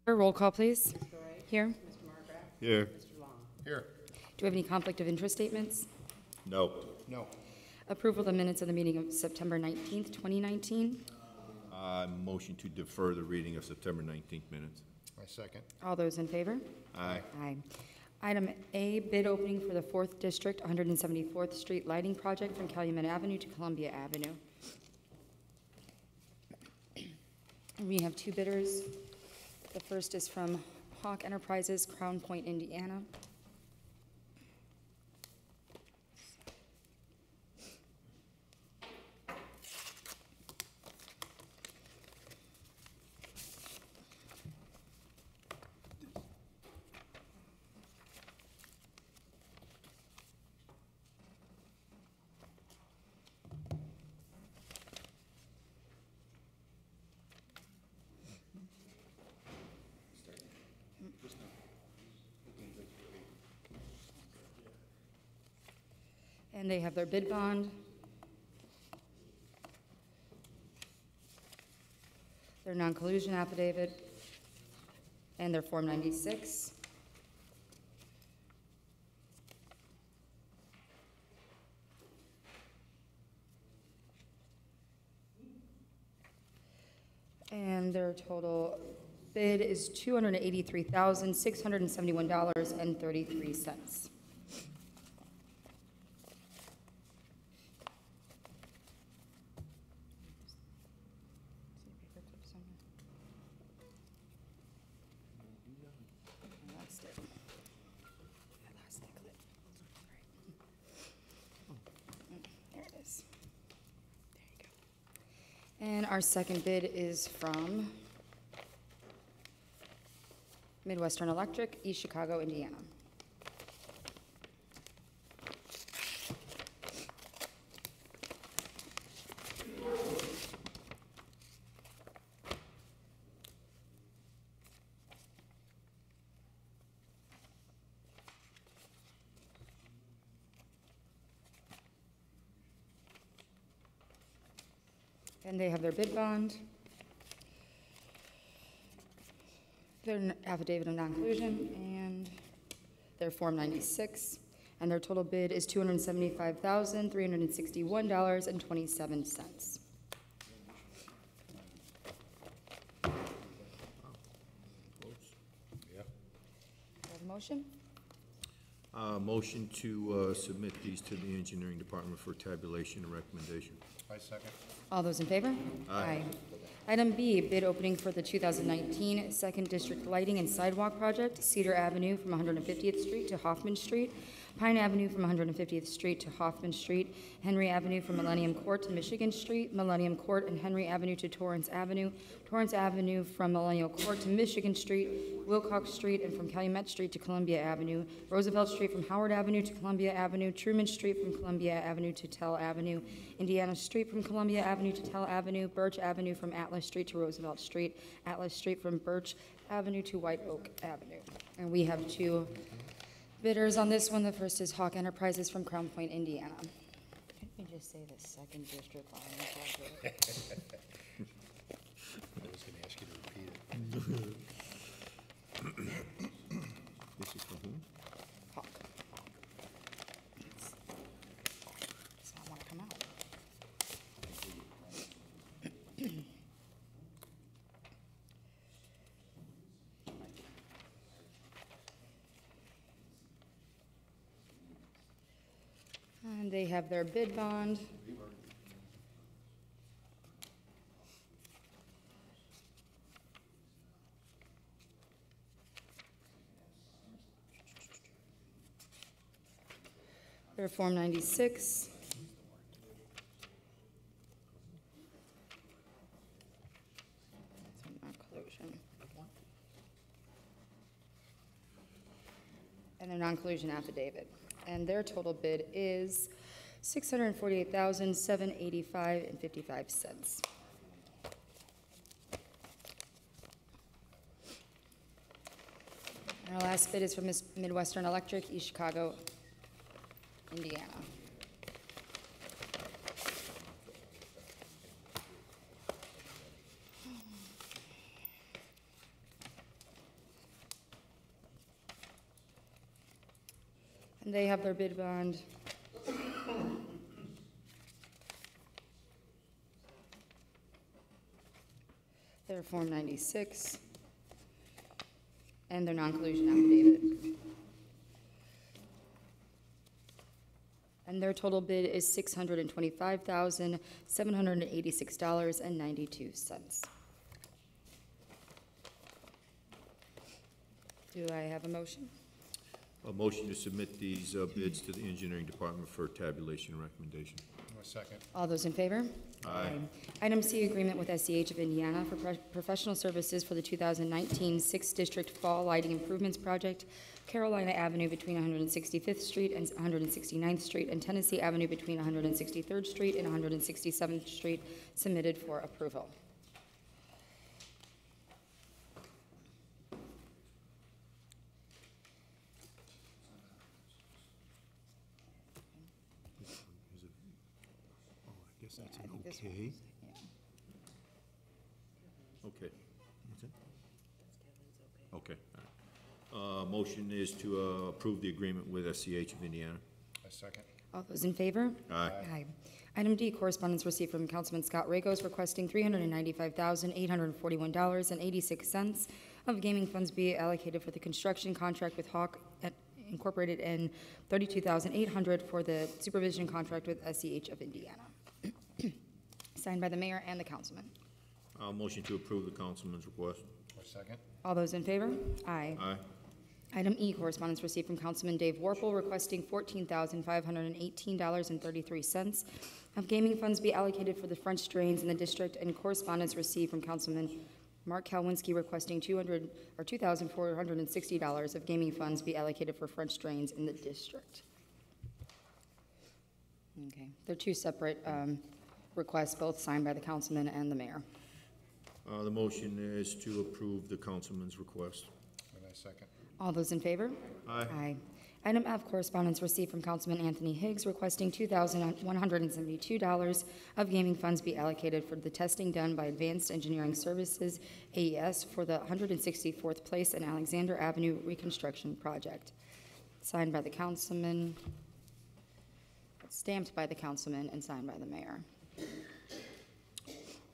Roll call, please. Here. Here. Here. Do we have any conflict of interest statements? No. No. Approval of the minutes of the meeting of September 19th, 2019. Motion to defer the reading of September 19th minutes. I second. All those in favor? Aye. Aye. Item A, bid opening for the 4th District 174th Street Lighting Project from Calumet Avenue to Columbia Avenue. We have two bidders. The first is from Hawk Enterprises, Crown Point, Indiana. And they have their bid bond, their non-collusion affidavit, and their Form 96. And their total bid is $283,671.33. And our second bid is from Midwestern Electric, East Chicago, Indiana. And they have their bid bond, their affidavit of non-collusion, and their Form 96. And their total bid is $275,361.27. Yeah. Motion? Motion to submit these to the engineering department for tabulation and recommendation. I second. All those in favor? Aye. Item B, bid opening for the 2019 Second District Lighting and Sidewalk Project, Cedar Avenue from 150th Street to Hoffman Street, Pine Avenue from 150th Street to Hoffman Street, Henry Avenue from Millennium Court to Michigan Street, Millennium Court and Henry Avenue to Torrance Avenue, Torrance Avenue from Millennium Court to Michigan Street, Wilcox Street and from Calumet Street to Columbia Avenue, Roosevelt Street from Howard Avenue to Columbia Avenue, Truman Street from Columbia Avenue to Tell Avenue, Indiana Street from Columbia Avenue to Tell Avenue, Birch Avenue from Atlas Street to Roosevelt Street, Atlas Street from Birch Avenue to White Oak Avenue. And we have two bidders on this one. The first is Hawk Enterprises from Crown Point, Indiana. Can't we just say the Second District Lighting Project? I was going to ask you to repeat it. This is for whom? Hawk. Does not want to come out. And they have their bid bond. Their Form 96. Non-collusion. And their non-collusion affidavit. And their total bid is $648,785.55. And our last bid is from Midwestern Electric, East Chicago, Indiana. And they have their bid bond. Their Form 96. And their non-collusion affidavit. And their total bid is $625,786.92. Do I have a motion? A motion to submit these bids to the engineering department for tabulation and recommendation. A second. All those in favor? Aye. Item C, agreement with SCH of Indiana for professional services for the 2019 6th District Fall Lighting Improvements Project, Carolina Avenue between 165th Street and 169th Street, and Tennessee Avenue between 163rd Street and 167th Street, submitted for approval. I guess that's I an think this okay. one's- yeah. Okay. What's that? Okay, all right. Motion is to approve the agreement with SCH of Indiana. A second. All those in favor? Aye. Item D, correspondence received from Councilman Scott Ragos requesting $395,841.86 of gaming funds be allocated for the construction contract with Hawk Incorporated and $32,800 for the supervision contract with SCH of Indiana. Signed by the mayor and the councilman. Motion to approve the councilman's request. A second. All those in favor? Aye. Aye. Item E, correspondence received from Councilman Dave Warple requesting $14,518.33 of gaming funds be allocated for the French drains in the district, and correspondence received from Councilman Mark Kalwinski requesting $2,460 of gaming funds be allocated for French drains in the district. Okay, they're two separate requests, both signed by the councilman and the mayor. The motion is to approve the councilman's request. And I second. All those in favor? Aye. Item F, correspondence received from Councilman Anthony Higgs requesting $2,172 of gaming funds be allocated for the testing done by Advanced Engineering Services, AES, for the 164th Place and Alexander Avenue reconstruction project. Signed by the councilman, stamped by the councilman, and signed by the mayor.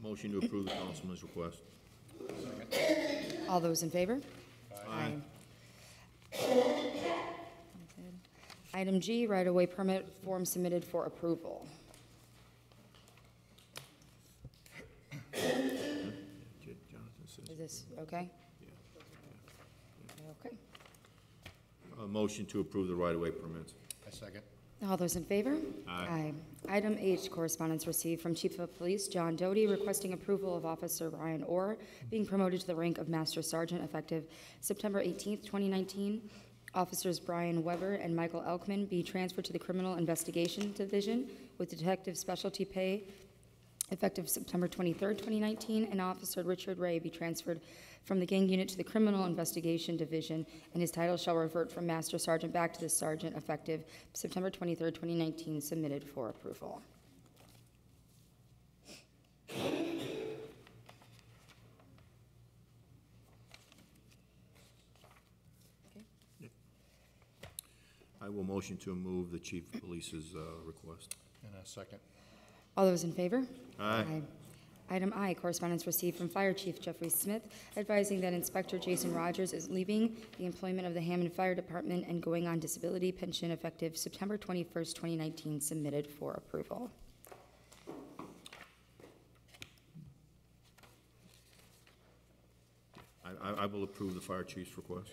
Motion to approve the councilman's request. All those in favor? Aye. Item G, right-of-way permit form submitted for approval. Jonathan says, Is this okay? Okay. motion to approve the right-of-way permits. I second. All those in favor? Aye. Item H, correspondence received from Chief of Police John Doty requesting approval of Officer Ryan Orr being promoted to the rank of Master Sergeant effective September 18th, 2019. Officers Brian Weber and Michael Elkman be transferred to the Criminal Investigation Division with detective specialty pay effective September 23rd, 2019, and Officer Richard Ray be transferred from the gang unit to the Criminal Investigation Division, and his title shall revert from Master Sergeant back to the Sergeant effective September 23rd, 2019, submitted for approval. I will motion to move the chief of police's request. And a second. All those in favor? Aye. Item I, correspondence received from Fire Chief Jeffrey Smith advising that Inspector Jason Rogers is leaving the employment of the Hammond Fire Department and going on disability pension effective September 21st, 2019, submitted for approval. I will approve the fire chief's request.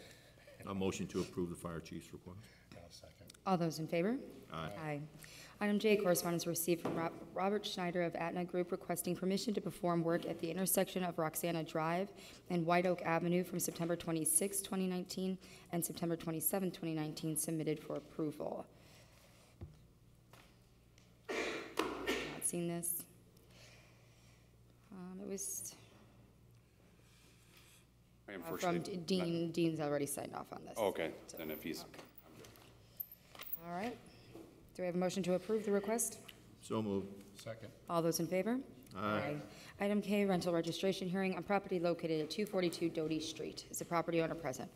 A motion to approve the fire chief's request. And a second. All those in favor? Aye. Item J, correspondence received from Robert Schneider of Aetna Group requesting permission to perform work at the intersection of Roxana Drive and White Oak Avenue from September 26, 2019, and September 27, 2019, submitted for approval. Not seen this. It was from Unfortunately, Dean. Dean's already signed off on this. okay, then if he's, All right. Do we have a motion to approve the request? So moved. Second. All those in favor? Aye. Item K, rental registration hearing on property located at 242 Doty Street. Is the property owner present?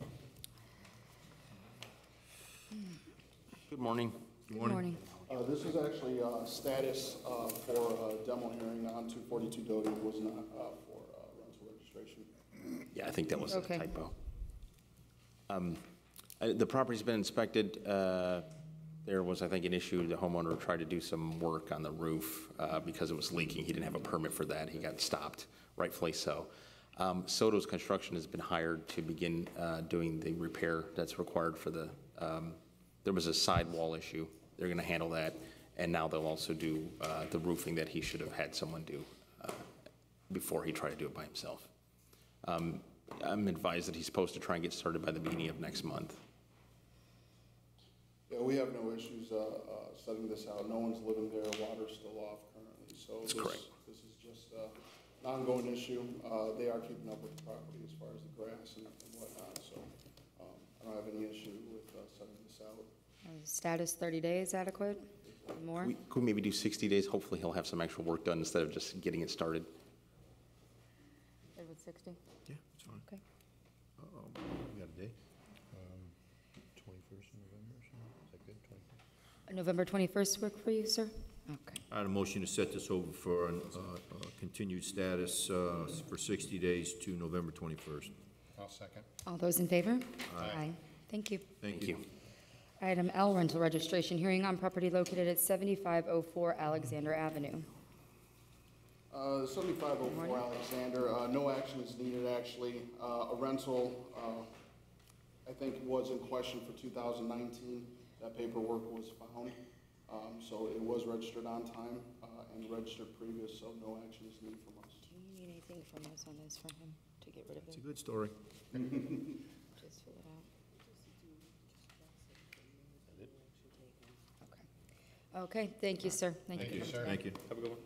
Good morning. Good morning. This is actually status for demo hearing on 242 Doty. It was not for rental registration. Yeah, I think that was a Okay. typo. The property's been inspected. There was, I think, an issue. The homeowner tried to do some work on the roof because it was leaking. He didn't have a permit for that. He got stopped, rightfully so. Soto's Construction has been hired to begin doing the repair that's required for the, there was a sidewall issue. They're going to handle that, and now they'll also do the roofing that he should have had someone do before he tried to do it by himself. I'm advised that he's supposed to try and get started by the beginning of next month. Yeah, we have no issues setting this out. No one's living there. Water's still off currently. So That's correct. This is just an ongoing issue. They are keeping up with the property as far as the grass and whatnot. So I don't have any issue with setting this out. Status 30 days adequate? More? Could we maybe do 60 days? Hopefully he'll have some actual work done instead of just getting it started. Good with 60? Yeah, that's fine. Okay. You got a date? 21st of November or something? Is that good, 21st? November 21st work for you, sir? Okay. I had a motion to set this over for continued status for 60 days to November 21st. I'll second. All those in favor? Aye. Thank you. Thank you. Item L, rental registration hearing on property located at 7504 Alexander Avenue. 7504 Alexander, no action is needed actually. A rental, I think was in question for 2019. That paperwork was found. So it was registered on time and registered previous, so no action is needed from us. Do you need anything from us on this from him to get rid of It's a it? good story. Just fill it out. Okay. Okay, thank you, sir. Thank you, sir. Thank you. Have a good one.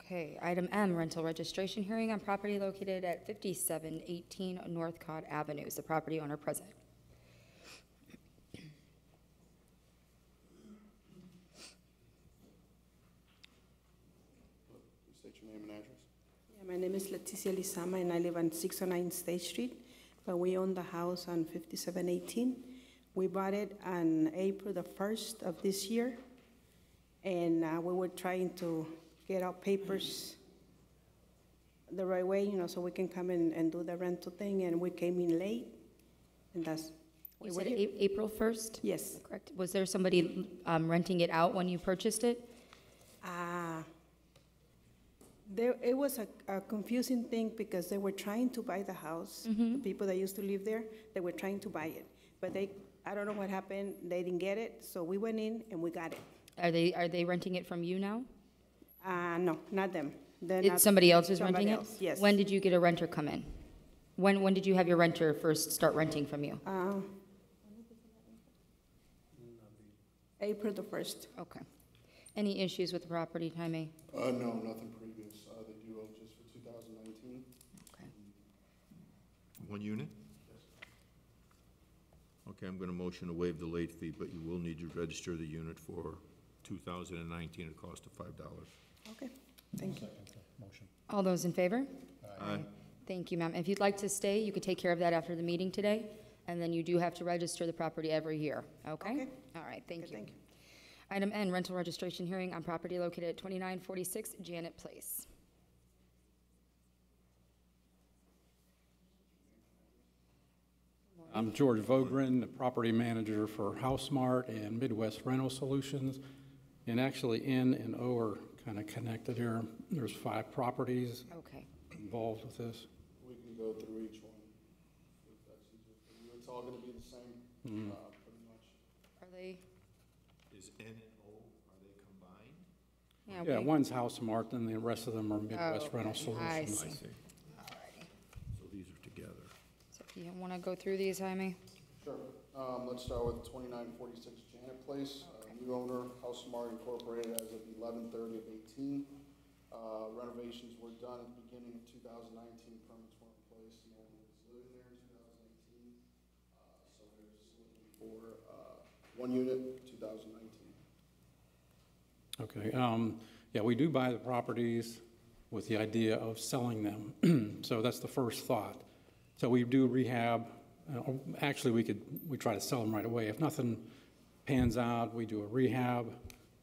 Okay, item M, rental registration hearing on property located at 5718 Northcott Avenue. Is the property owner present? Please state your name and address. Yeah, my name is Leticia Lizama, and I live on 609 State Street, but we own the house on 5718. We bought it on April the 1st of this year, and we were trying to get our papers the right way, you know, so we can come in and do the rental thing, and we came in late, and that's. You said April 1st? Yes. Correct. Was there somebody renting it out when you purchased it? It was a confusing thing because they were trying to buy the house. The people that used to live there, they were trying to buy it. But I don't know what happened, they didn't get it, so we went in and we got it. Are they renting it from you now? No, not them. Somebody else is renting somebody it? else, yes. When did you get a renter come in? When did you have your renter first start renting from you? April the 1st. Okay. Any issues with the property, Jaime? No, nothing previous. They do owe just for 2019. Okay. One unit? Okay, I'm going to motion to waive the late fee, but you will need to register the unit for 2019 at a cost of $5. Okay, thank you. Second motion. All those in favor? Aye. Thank you, ma'am. If you'd like to stay, you could take care of that after the meeting today, and then you do have to register the property every year, okay? Okay. All right, thank Okay, you. thank you. Item N, rental registration hearing on property located at 2946 Janet Place. I'm George Vogren, the property manager for HouseMart and Midwest Rental Solutions. And actually, N and O are kind of connected here. There's 5 properties Okay. involved with this. We can go through each one if that's easier for you. It's all going to be the same, pretty much. Are they? Is N and O, are they combined? Yeah, one's HouseMart, and the rest of them are Midwest Oh, Rental okay. Solutions. I I see. see. Alrighty. So these are together. So if you want to go through these, Jaime? Sure. Let's start with 2946 Janet Place. New owner, HouseMart Incorporated as of 11/30/18. Renovations were done at the beginning of 2019. Permits were in place. No one was living there in 2018. So they're just looking for one unit, 2019. Okay, yeah, we do buy the properties with the idea of selling them. So that's the first thought. So we do rehab. Actually, we try to sell them right away. If nothing pans out, we do a rehab,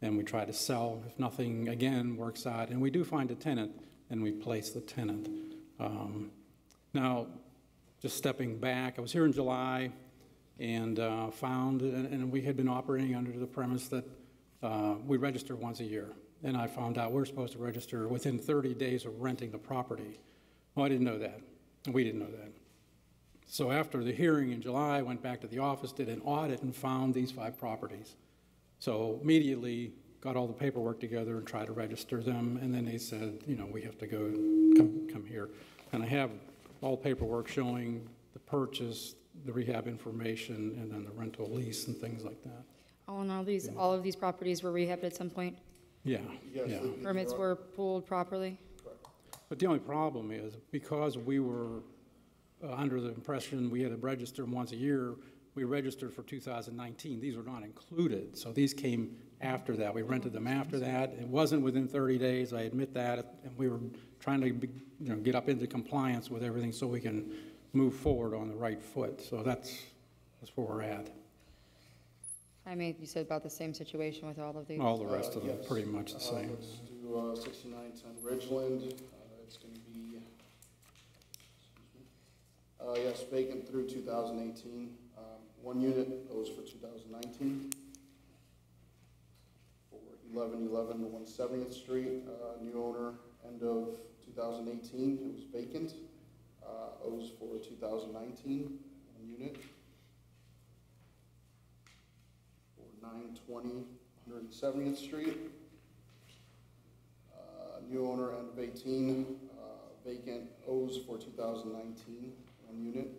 and we try to sell. If nothing, again, works out, and we do find a tenant, and we place the tenant. Now, just stepping back, I was here in July and found, and we had been operating under the premise that we register once a year. And I found out we're supposed to register within 30 days of renting the property. Well, I didn't know that, and we didn't know that. So after the hearing in July, I went back to the office, did an audit, and found these 5 properties. So immediately got all the paperwork together and tried to register them, and then they said, you know, we have to go, come here. And I have all the paperwork showing the purchase, the rehab information, and then the rental lease and things like that. Oh, and all of these properties were rehabbed at some point? Yeah, Yes, yeah. Permits were pulled properly? But the only problem is, because we were under the impression we had to register once a year, we registered for 2019. These were not included, so these came after that. We rented them after that. It wasn't within 30 days, I admit that, and we were trying to get up into compliance with everything so we can move forward on the right foot. So that's where we're at. I mean, you said about the same situation with all of these? All the rest of them Yes. pretty much the same. Let's do 6910 Ridgeland. It's going to be, yes, vacant through 2018. 1 unit owes for 2019. For 1111 170th Street, new owner, end of 2018. It was vacant. Owes for 2019, 1 unit. For 920 170th Street, new owner, end of 18, vacant, owes for 2019, 1 unit.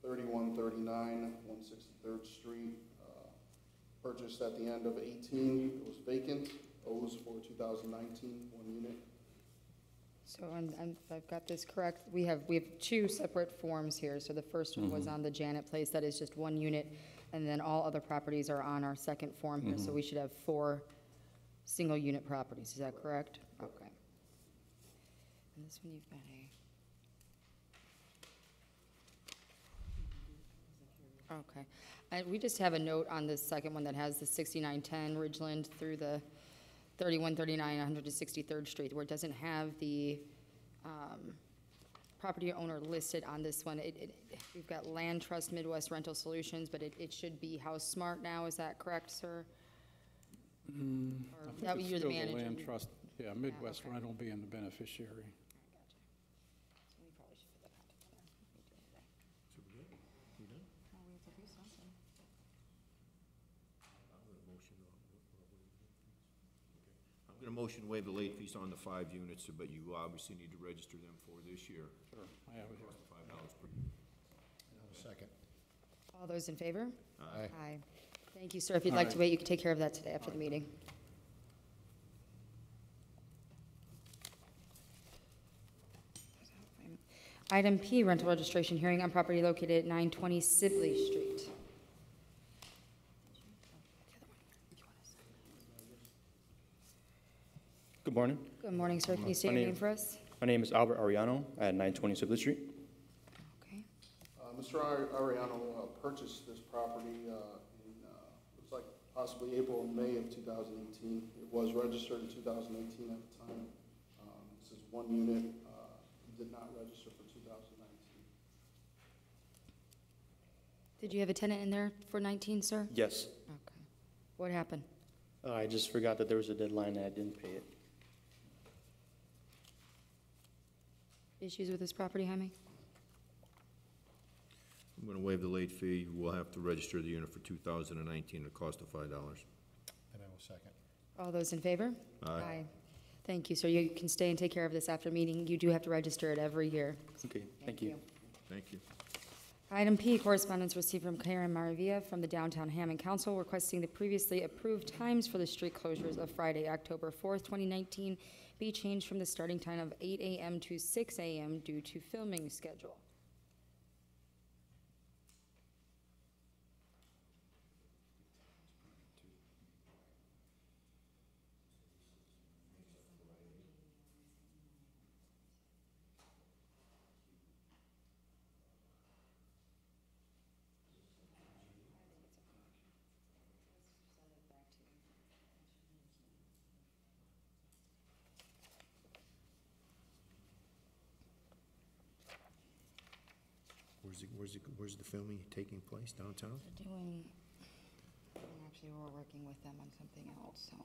3139 163rd Street, purchased at the end of 18, it was vacant, owes for 2019, 1 unit. So, and if I've got this correct, we have 2 separate forms here. So the first one was on the Janet Place, that is just 1 unit, and then all other properties are on our second form here, so we should have 4 single-unit properties, is that correct? Okay. And this one you've got okay. And we just have a note on this second one that has the 6910 Ridgeland through the 3139 163rd Street, where it doesn't have the property owner listed on this one. We've got Land Trust Midwest Rental Solutions, but it should be House Smart now, is that correct, sir? I Or think that it's you're the still manager? Land Trust, yeah, Midwest okay. Rental being the beneficiary. So we probably should put that back together. So we good? We done? Oh, we have to do something. I'm gonna motion to waive the late fees on the 5 units, but you obviously need to register them for this year. Sure, I have it here. Cost of $5 per. Second. All those in favor? Aye. Aye. Thank you, sir. If you'd like to wait, you can take care of that today after the meeting. Item P, rental registration hearing on property located at 920 Sibley Street. Good morning. Good morning, sir. Can you state My your name- name for us? My name is Albert Ariano at 920 Sibley Street. Okay. Mr. Ariano purchased this property in, looks like possibly April and May of 2018. It was registered in 2018 at the time. This is 1 unit. It did not register for 2019. Did you have a tenant in there for 19, sir? Yes, Okay. What happened? I just forgot that there was a deadline and I didn't pay it. Issues with this property, Jaime? I'm gonna waive the late fee. We'll have to register the unit for 2019 at a cost of $5. And I will second. All those in favor? Aye. Thank you, sir. You can stay and take care of this after meeting. You do have to register it every year. Okay, thank you. Thank you. Item P, correspondence received from Karen Maravilla from the Downtown Hammond Council requesting the previously approved times for the street closures of Friday, October 4th, 2019 be changed from the starting time of 8 a.m. to 6 a.m. due to filming schedule. Where's the filming taking place, downtown? They're doing, actually, we're working with them on something else, so.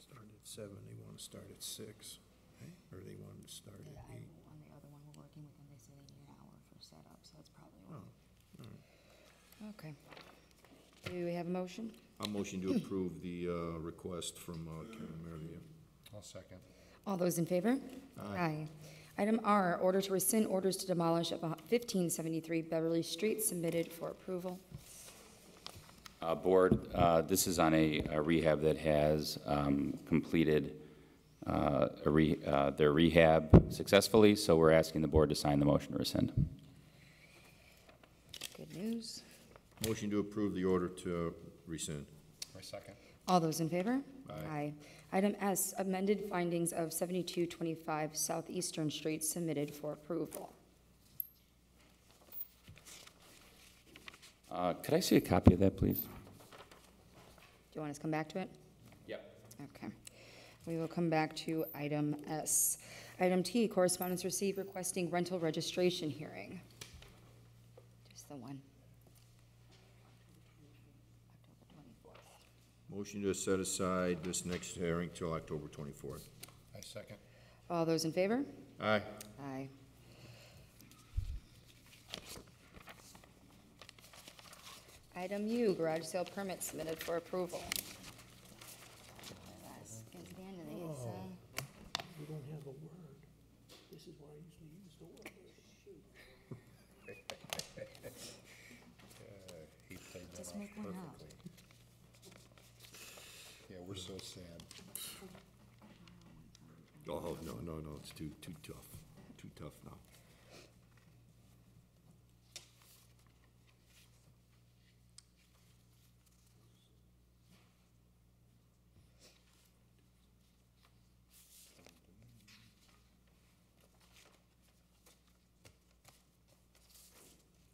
Start at 7, they want to start at 6, right? Or they want to start at 8? On the other one, we're working with them, they say they need an hour for setup, so that's probably Oh, why. all right. Okay. Do we have a motion? I'll motion to approve the request from Karen Mervia. I'll second. All those in favor? Aye. Item R, order to rescind orders to demolish of 1573 Beverly Street submitted for approval. Board, this is on a rehab that has completed their rehab successfully, so we're asking the board to sign the motion to rescind. Good news. Motion to approve the order to rescind. My second. All those in favor? Aye. Item S, amended findings of 7225 Southeastern Street submitted for approval. Could I see a copy of that, please? Do you want us to come back to it? Yep. Okay. We will come back to item S. Item T, correspondence received requesting rental registration hearing. Just the one. October 24th. Motion to set aside this next hearing till October 24th. I second. All those in favor? Aye. Aye. Item U, garage sale permit submitted for approval. You don't have a word. This is where I usually use the word. He played that Just off make one up. perfectly. Yeah, we're so sad. Oh, no, it's too tough. Too tough now.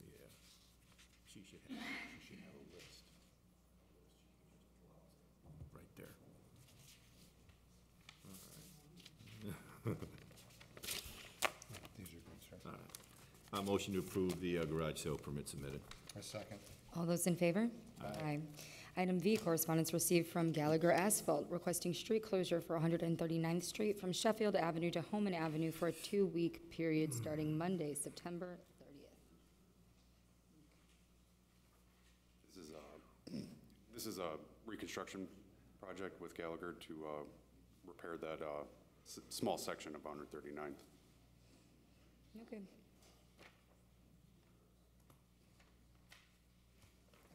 Yeah. She should have a list. Right there. These are good, sir. All right. Motion to approve the garage sale permit submitted. I second. All those in favor? Aye. Item V, correspondence received from Gallagher Asphalt requesting street closure for 139th Street from Sheffield Avenue to Homan Avenue for a 2-week period starting Monday, September 30th. This is a reconstruction project with Gallagher to repair that small section of 139th. Okay.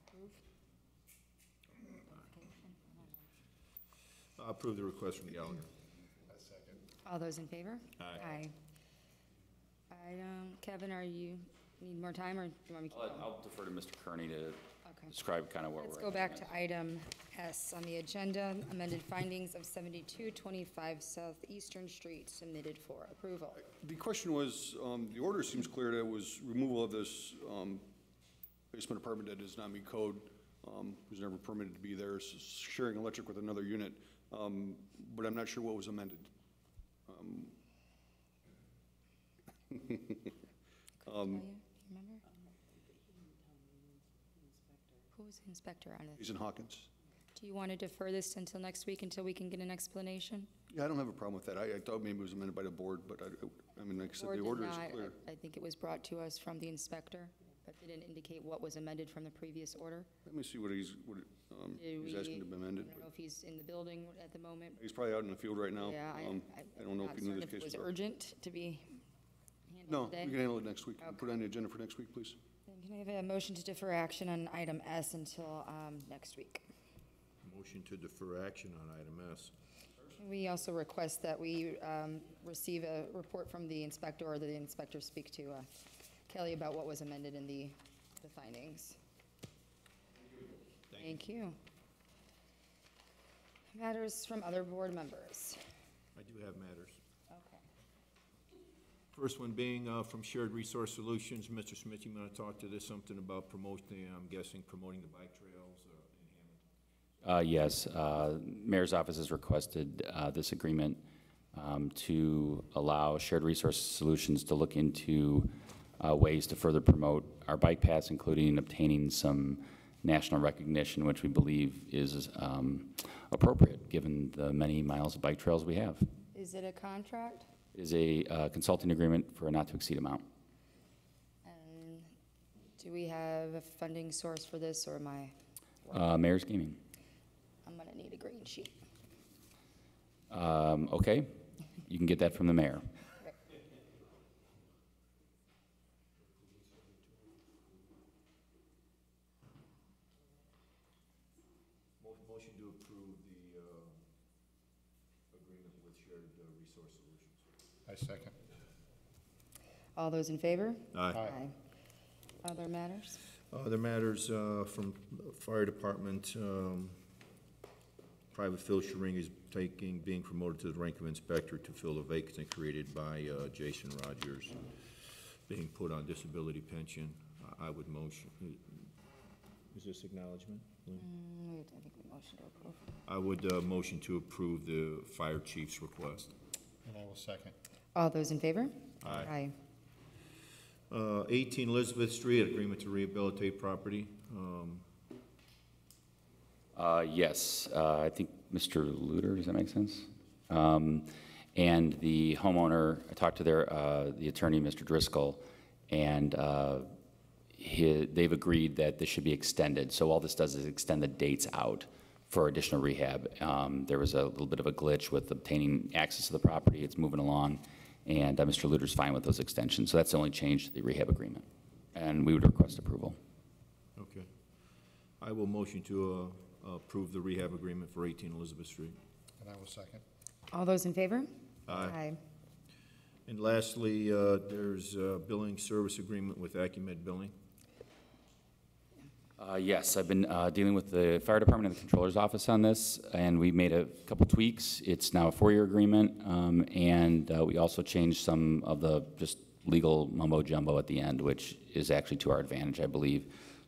Approve. Approve the request from Gallagher. I second. All those in favor? Aye. Kevin, need more time, or do you want me to keep going? I'll defer to Mr. Kearney to Okay. describe kind of where we're at. Let's go back to item S on the agenda, amended findings of 7225 Southeastern Street submitted for approval. The question was, the order seems clear that it was removal of this basement apartment that does not meet code, was never permitted to be there, sharing electric with another unit, but I'm not sure what was amended. Tell you, remember? Who was the inspector on it? He's in Hawkins. Do you want to defer this until next week until we can get an explanation? Yeah, I don't have a problem with that. I thought maybe it was amended by the board, but I mean, like I said, Board the did order is not. clear. I think it was brought to us from the inspector, but they didn't indicate what was amended from the previous order. Let me see what he's asking to be amended. I don't know if he's in the building at the moment. He's probably out in the field right now. Yeah, I don't know if he knew this case. It was well. urgent to be No, handled today. we can handle it next week. Okay. Put it on the agenda for next week, please. Then can I have a motion to defer action on item S until next week? Motion to defer action on item S. We also request that we receive a report from the inspector, or that the inspector speak to Kelly about what was amended in the findings. Thank you. Matters from other board members. I do have matters. Okay. First one being from Shared Resource Solutions. Mr. Smith, you want to talk to this, something about promoting, I'm guessing, promoting the bike trails in Hammond? Yes, Mayor's office has requested this agreement to allow Shared Resource Solutions to look into ways to further promote our bike paths, including obtaining some national recognition, which we believe is appropriate, given the many miles of bike trails we have. Is it a contract? It is a consulting agreement for a not-to-exceed amount. And do we have a funding source for this, or am I? Mayor's Gaming. I'm gonna need a green sheet. Okay, you can get that from the mayor. Motion to approve the agreement with Shared Resource Solutions. I second. All those in favor? Aye. Other matters? Other matters from the fire department, Private Phil Schering is being promoted to the rank of inspector to fill the vacancy created by Jason Rogers, being put on disability pension. I would motion, is this acknowledgement? I think we motion to approve. I would motion to approve the fire chief's request. And I will second. All those in favor? Aye. 18 Elizabeth Street, agreement to rehabilitate property. Yes, I think Mr. Luter, does that make sense? And the homeowner, I talked to the attorney, Mr. Driscoll, and they've agreed that this should be extended. So all this does is extend the dates out for additional rehab. There was a little bit of a glitch with obtaining access to the property. It's moving along, and Mr. Luter's fine with those extensions. So that's the only change to the rehab agreement, and we would request approval. Okay. I will motion to approve the rehab agreement for 18 Elizabeth Street. And I will second. All those in favor? Aye. And lastly, there's a billing service agreement with Acumed Billing. Yes, I've been dealing with the fire department and the controller's office on this, and we made a couple tweaks. It's now a 4-year agreement, and we also changed some of the just legal mumbo jumbo at the end, which is actually to our advantage, I believe.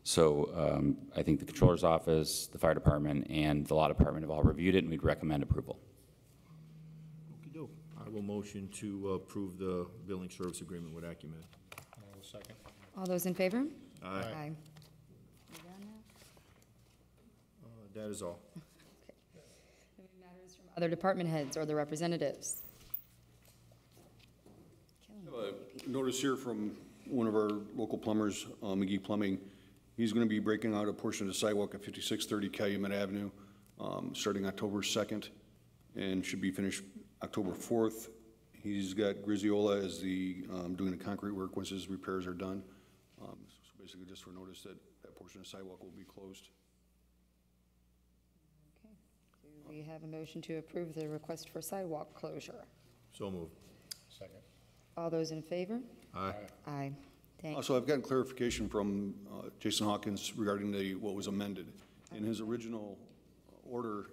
So I think the controller's office, the fire department, and the law department have all reviewed it, and we'd recommend approval. Okey-doke. I will motion to approve the billing service agreement with Acumed. And I will second. All those in favor? Aye. You done now? That is all. Okay. Any matters from other department heads or the representatives? Notice here from one of our local plumbers, McGee Plumbing. He's going to be breaking out a portion of the sidewalk at 5630 Calumet Avenue, starting October 2nd, and should be finished October 4th. He's got Griziola as the doing the concrete work once his repairs are done. So basically, just for notice that that portion of the sidewalk will be closed. Okay. Do we have a motion to approve the request for sidewalk closure? So moved. Second. All those in favor? Aye. Aye. Thank Also, I've gotten clarification from Jason Hawkins regarding what was amended. In his original order,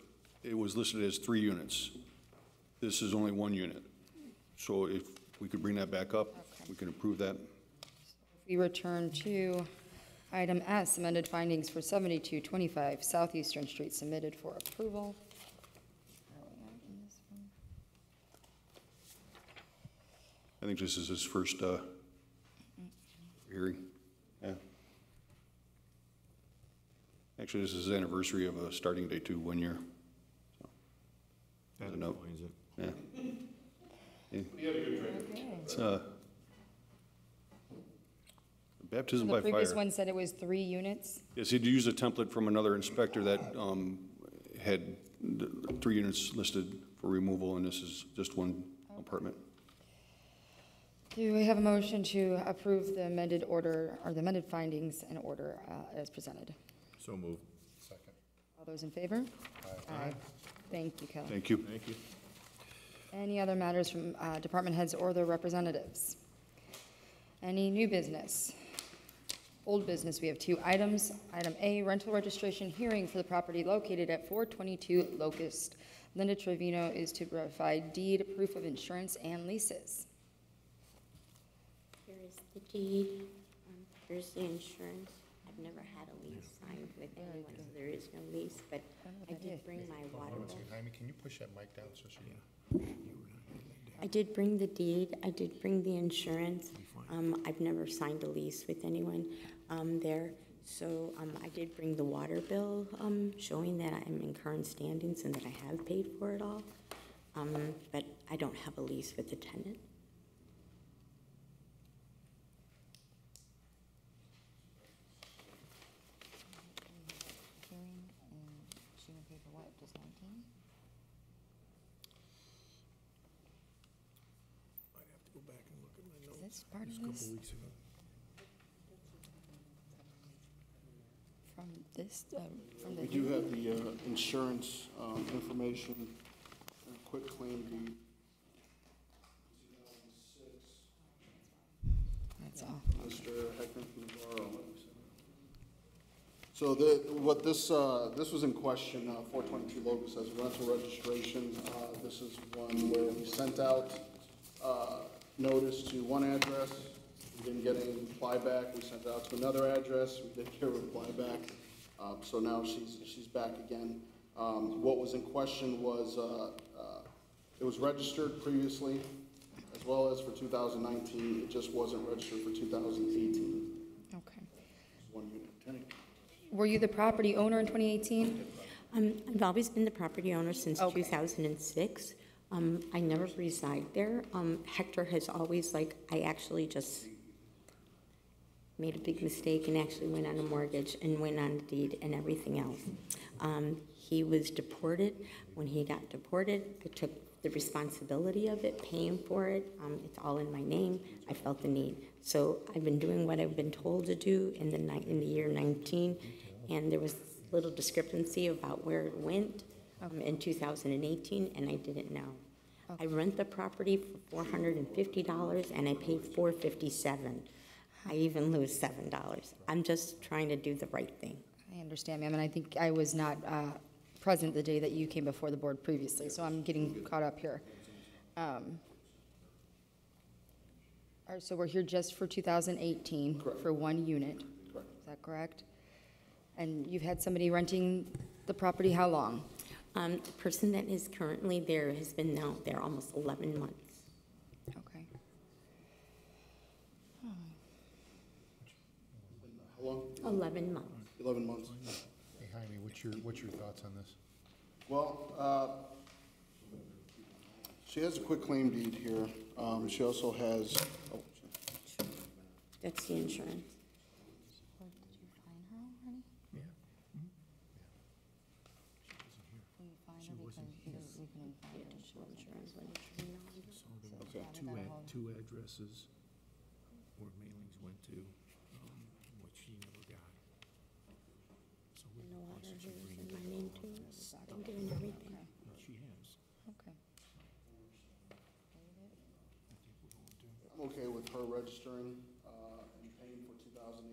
it was listed as 3 units. This is only 1 unit. So if we could bring that back up, we can approve that. We return to item S, amended findings for 7225 Southeastern Street submitted for approval. Where are we at in this one? I think this is his first hearing. Yeah. Actually, this is his anniversary of a starting date too, 1 year. So, That there's a note. explains it. Yeah. Okay. It's baptism So by the previous fire. one said it was 3 units? Yes, he'd used a template from another inspector that had 3 units listed for removal, and this is just 1 apartment. Do we have a motion to approve the amended order, or the amended findings and order as presented? So moved. Second. All those in favor? Aye. Thank you, Kelly. Thank you. Thank you. Any other matters from department heads or their representatives? Any new business? Old business, we have 2 items. Item A, rental registration hearing for the property located at 422 Locust. Linda Trevino is to provide deed, proof of insurance, and leases. Here is the deed, here's the insurance. I've never had a lease signed with anyone, so there is no lease, but I did bring my water bill. Jaime, can you push that mic down so she can? I did bring the deed, I did bring the insurance. I've never signed a lease with anyone there. So I did bring the water bill showing that I'm in current standings and that I have paid for it all. But I don't have a lease with the tenant. Hearing, and she gonna pay for what, just 19? I'd have to go back and look at my Is notes. this part It was of a this? couple weeks ago. From this, from the We do hearing? have the insurance information, and quit claim deed. 2006. That's all. Mr. Heckman from Navarro. So what this was in question, 422 Locust says rental registration. This is one where we sent out notice to one address. We didn't get any reply back. We sent it out to another address. We did get a reply back. So now she's back again. What was in question was it was registered previously, as well as for 2019. It just wasn't registered for 2018. Okay. It's one unit. Were you the property owner in 2018? I've always been the property owner since Okay. 2006. I never reside there. Hector has always, I actually just made a big mistake and actually went on a mortgage and went on a deed and everything else. He was deported. When he got deported, I took the responsibility of it, paying for it. It's all in my name. I felt the need. So I've been doing what I've been told to do in the year 19, and there was little discrepancy about where it went in 2018, and I didn't know. I rent the property for $450, and I paid $457. I even lose $7. I'm just trying to do the right thing. I understand, ma'am, and I think I was not present the day that you came before the board previously, so I'm getting caught up here. All right, so we're here just for 2018. Correct. For one unit. Correct. Is that correct? And you've had somebody renting the property how long? The person that is currently there has been now there almost 11 months. Okay. How long? 11 months. 11 months. Hey, Jaime, what's your thoughts on this? Well, she has a quick claim deed here. She also has, That's the insurance. Did you find her already? Yeah. Will you find her because we couldn't find her. Insurance. So there was two addresses where mailings went to, which she never got. So we The water requested she is bring in it my name too. I'm doing everything. She has. Okay. I'm okay with her registering and paying for 2018.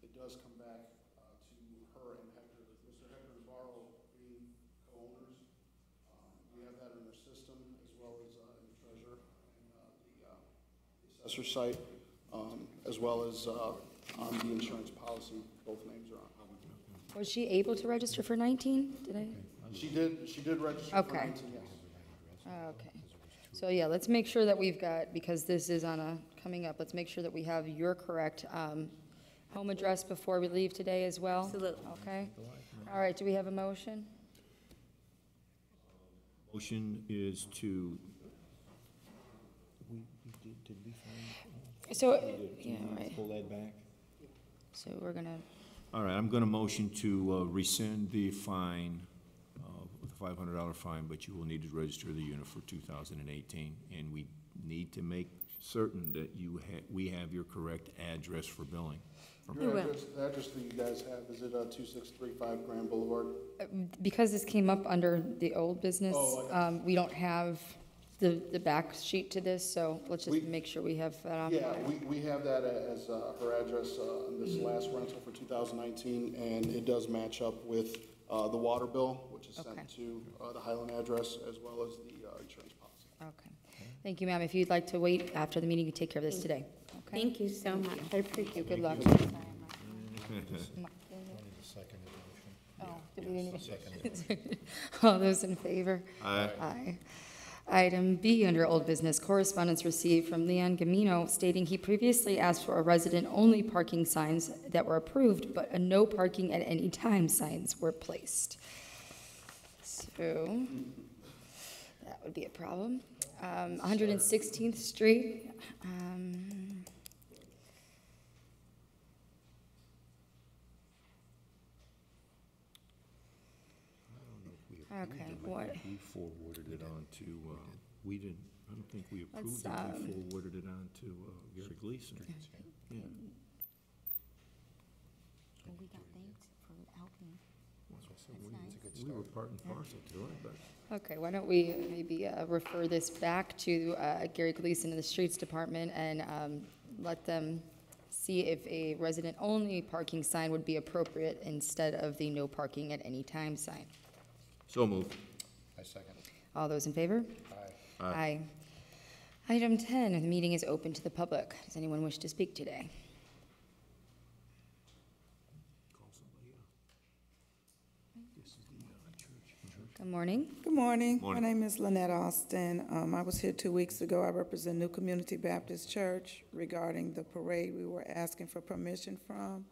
It does come back to her and Hector, Mr. Hector Navarro being co-owners. We have that in our system as well as in the treasurer and the assessor site, as well as on the insurance policy. Both names are on. Was she able to register for 19? Did I? She did register for Okay. 19, yes. Okay. So yeah, let's make sure that we've got, because this is coming up, let's make sure that we have your correct home address before we leave today as well. Absolutely. Okay. All right, do we have a motion? Motion is to, Did we find? So, yeah, right. pull that back? So we're gonna, All right, I'm going to motion to rescind the fine, the $500 fine, but you will need to register the unit for 2018. And we need to make certain that we have your correct address for billing. The address that you guys have, is it 2635 Grand Boulevard? because this came up under the old business, Oh, we don't have the back sheet to this, so let's just We- make sure we have that on Yeah, file. we have that as her address on this last rental for 2019, and it does match up with the water bill, which is Okay. sent to the Highland address, as well as the insurance policy. Okay. Thank you, ma'am. If you'd like to wait after the meeting, you take care of this today. Okay? Thank you so much. I appreciate it. Good luck. Wanted to second the motion. Oh, did we need Second. All those in favor? Aye. Aye. Item B, under old business, correspondence received from Leon Gamino stating he previously asked for a resident-only parking signs that were approved, but a no parking at any time signs were placed. So, that would be a problem. 116th Street. Okay, what? We forwarded it on to, we didn't, I don't think we approved it. Let's, We forwarded it on to Gary Gleason. Yeah. We got thanks for helping. We were part and parcel to it, but. Okay, why don't we maybe refer this back to Gary Gleason in the Streets Department and let them see if a resident-only parking sign would be appropriate instead of the no parking at any time sign. So moved. I second. All those in favor? Aye. Aye. Item 10, the meeting is open to the public. Does anyone wish to speak today? Call somebody up. This is the church. Good morning. Good morning. Morning. My name is Lynette Austin. I was here 2 weeks ago. I represent New Community Baptist Church regarding the parade we were asking for permission from.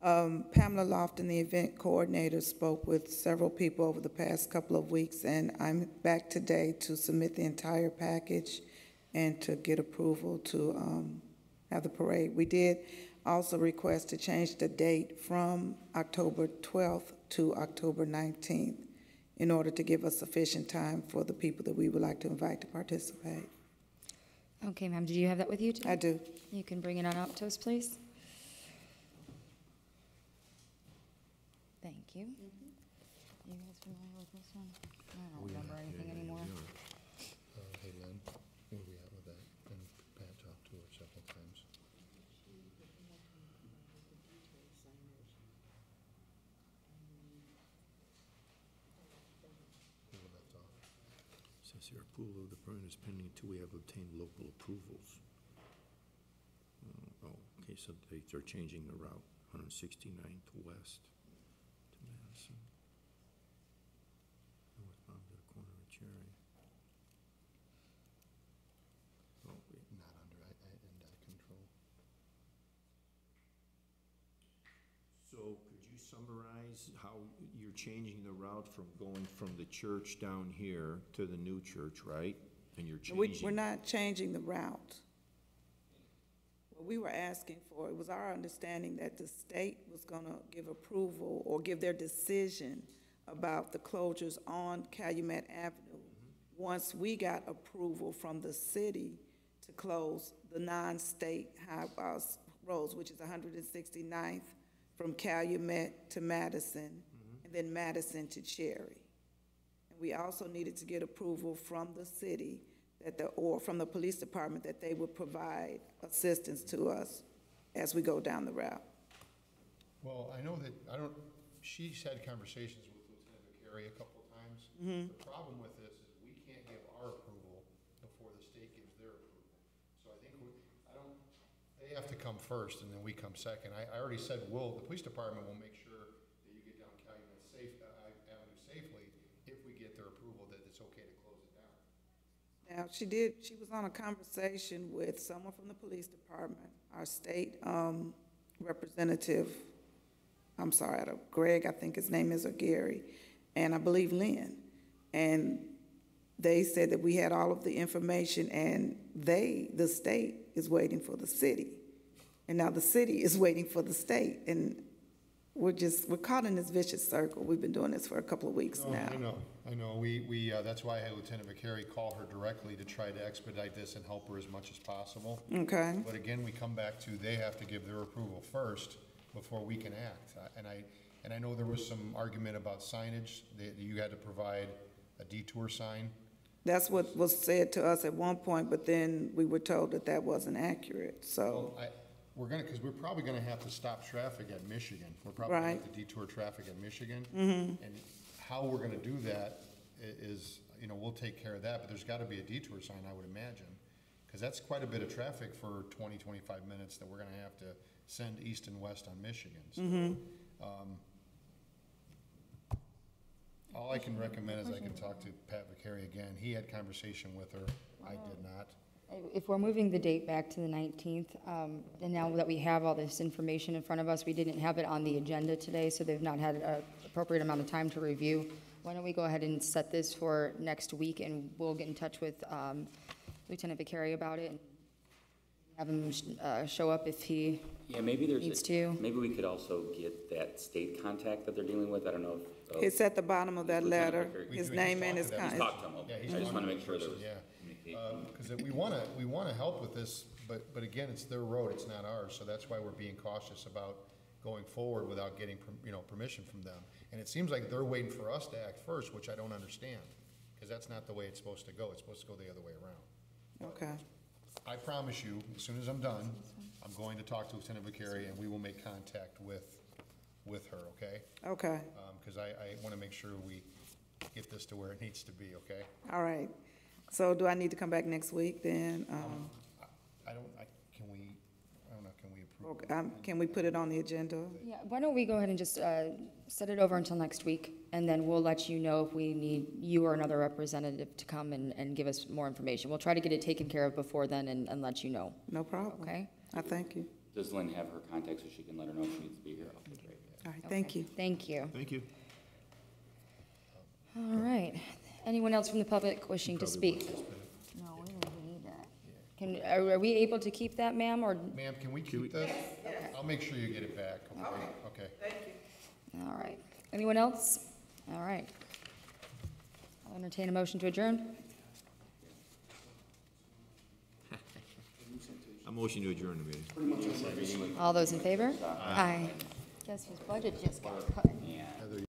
Pamela Lofton, the event coordinator, spoke with several people over the past couple of weeks, and I'm back today to submit the entire package and to get approval to have the parade. We did also request to change the date from October 12th to October 19th in order to give us sufficient time for the people that we would like to invite to participate. Okay, ma'am, do you have that with you today? I do. You can bring it on up to us, please. Thank you. You guys familiar with this one? I don't remember anything anymore. Hey, Lynn, where we at with that? And Pat talked to her several times. Where we left off. Says here, approval of the permit is pending until we have obtained local approvals. Oh, okay, so they're changing the route, 169th west to Madison. Northbound to the corner of Cherry. Oh, wait. Not under INDOT control. So could you summarize how you're changing the route from going from the church down here to the new church, right? And you're changing. We're not changing the route. What we were asking for, it was our understanding that the state was going to give approval or give their decision about the closures on Calumet Avenue once we got approval from the city to close the non-state roads, which is 169th from Calumet to Madison, and then Madison to Cherry. And we also needed to get approval from the city or from the police department that they would provide assistance to us as we go down the route. Well, I know that, she's had conversations with Lieutenant McCary a couple of times. The problem with this is we can't give our approval before the state gives their approval. So I think they have to come first and then we come second. I already said, the police department will make sure that you get down Calumet Avenue safely if we get their approval that it's okay to close it down. Now, she was on a conversation with someone from the police department, our state representative, Greg, I think his name is, or Gary, and I believe Lynn. And they said that we had all of the information and the state is waiting for the city. And now the city is waiting for the state. And we're caught in this vicious circle. We've been doing this for a couple of weeks now. I know. We that's why I had Lieutenant McCary call her directly to try to expedite this and help her as much as possible. Okay. But again, we come back to they have to give their approval first before we can act. And I know there was some argument about signage, that you had to provide a detour sign. That's what was said to us at one point, but then we were told that that wasn't accurate, so. Well, because we're probably gonna have to stop traffic at Michigan. We're probably gonna have to detour traffic at Michigan. And how we're gonna do that is, we'll take care of that, but there's gotta be a detour sign, I would imagine. Because that's quite a bit of traffic for 20, 25 minutes that we're gonna have to send east and west on Michigan. So, all All I can recommend is I can talk to Pat Vicari again. He had conversation with her. I did not. If we're moving the date back to the 19th, and now that we have all this information in front of us, we didn't have it on the agenda today, so they've not had an appropriate amount of time to review. Why don't we go ahead and set this for next week, and we'll get in touch with Lieutenant Vicari about it, and have him show up if he Yeah, maybe there's, needs to. maybe we could also get that state contact that they're dealing with. I don't know if. It's at the bottom of that Lieutenant letter, Vicari. his We name just and his talked to them. Talk to him, Yeah, okay. he's I just one want to make sure there person, was yeah. communication. Because we want to help with this, but again, it's their road, it's not ours, so that's why we're being cautious about going forward without getting, permission from them. And it seems like they're waiting for us to act first, which I don't understand, because that's not the way it's supposed to go. It's supposed to go the other way around. Okay, I promise you, as soon as I'm done, I'm going to talk to Lieutenant Vicari, and we will make contact with her, okay? okay, Because I want to make sure we get this to where it needs to be, okay? all right. So do I need to come back next week then? Can we approve? Okay, can we put it on the agenda? Yeah, why don't we go ahead and just set it over until next week, and then we'll let you know if we need you or another representative to come and give us more information. We'll try to get it taken care of before then and let you know, No problem. okay? I thank you. Does Lynn have her contact so she can let her know if she needs to be here? Okay, great. All right, thank Okay, you. Thank you. Thank you. All right. Anyone else from the public wishing to Probably speak? want this back. No, we don't even need that. Are we able to keep that, ma'am, or? Ma'am, can we keep this? I'll make sure you get it back. Okay. All right. Anyone else? All right. I'll entertain a motion to adjourn. A motion to adjourn the meeting. All those in favor? Aye. Guess whose budget just got cut?